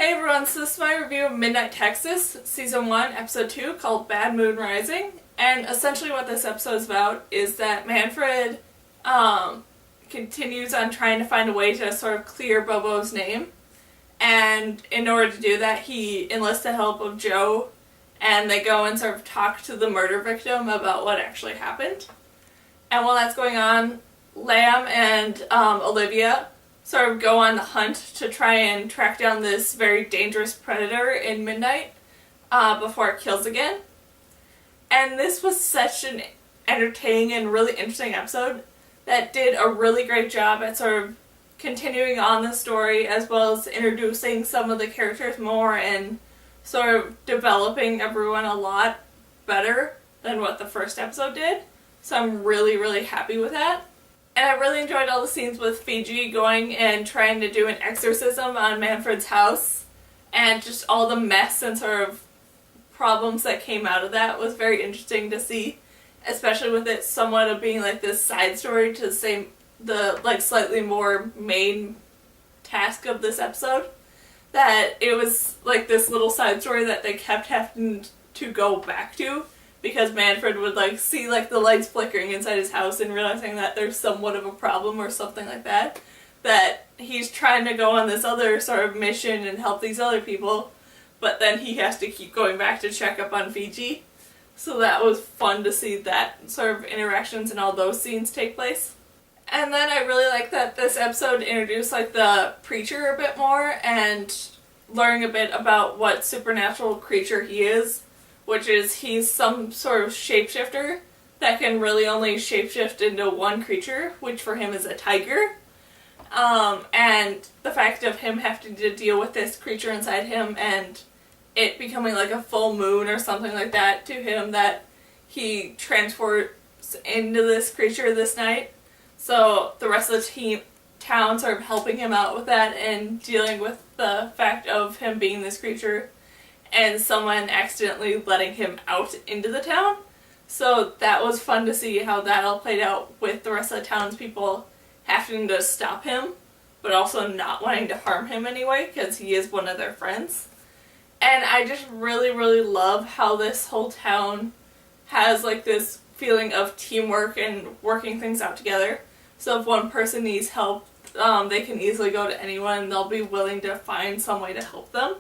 Hey everyone, so this is my review of Midnight Texas, Season 1, Episode 2, called Bad Moon Rising. And essentially what this episode is about is that Manfred continues on trying to find a way to sort of clear Bobo's name. And in order to do that, he enlists the help of Joe, and they go and sort of talk to the murder victim about what actually happened. And while that's going on, Lamb and Olivia sort of go on the hunt to try and track down this very dangerous predator in Midnight before it kills again. And this was such an entertaining and really interesting episode that did a really great job at sort of continuing on the story as well as introducing some of the characters more and sort of developing everyone a lot better than what the first episode did. So I'm really, really happy with that. And I really enjoyed all the scenes with Fiji going and trying to do an exorcism on Manfred's house, and just all the mess and sort of problems that came out of that was very interesting to see, especially with it somewhat of being like this side story to the slightly more main task of this episode. That it was like this little side story that they kept having to go back to, because Manfred would see the lights flickering inside his house and realizing that there's somewhat of a problem or something like that. That he's trying to go on this other sort of mission and help these other people, but then he has to keep going back to check up on Fiji. So that was fun to see that sort of interactions and all those scenes take place. And then I really like that this episode introduced the preacher a bit more and learning a bit about what supernatural creature he is. Which is, he's some sort of shapeshifter that can really only shapeshift into one creature, which for him is a tiger. And the fact of him having to deal with this creature inside him and it becoming like a full moon or something like that to him, that he transports into this creature this night. So the rest of the town sort of helping him out with that and dealing with the fact of him being this creature and someone accidentally letting him out into the town. So that was fun to see how that all played out with the rest of the townspeople having to stop him, but also not wanting to harm him anyway, because he is one of their friends. And I just really, really love how this whole town has this feeling of teamwork and working things out together. So if one person needs help, they can easily go to anyone and they'll be willing to find some way to help them.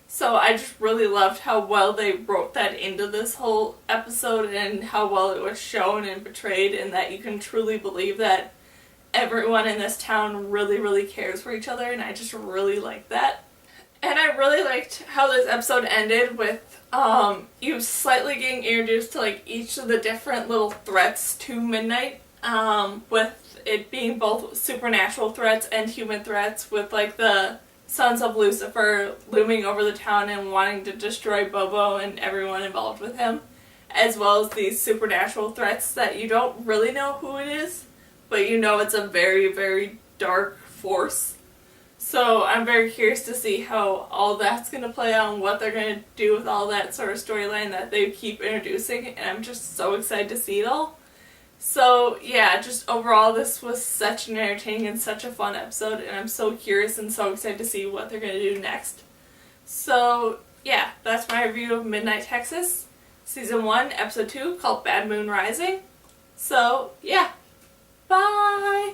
So I just really loved how well they wrote that into this whole episode and how well it was shown and portrayed, and that you can truly believe that everyone in this town really, really cares for each other, and I just really liked that. And I really liked how this episode ended with you slightly getting introduced to each of the different little threats to Midnight, with it being both supernatural threats and human threats, with the Sons of Lucifer looming over the town and wanting to destroy Bobo and everyone involved with him, as well as these supernatural threats that you don't really know who it is, but you know it's a very, very dark force. So I'm very curious to see how all that's going to play out and what they're going to do with all that sort of storyline that they keep introducing, and I'm just so excited to see it all. So yeah, just overall this was such an entertaining and such a fun episode, and I'm so curious and so excited to see what they're going to do next. So yeah, that's my review of Midnight Texas, Season 1, Episode 2, called Bad Moon Rising. So yeah, bye!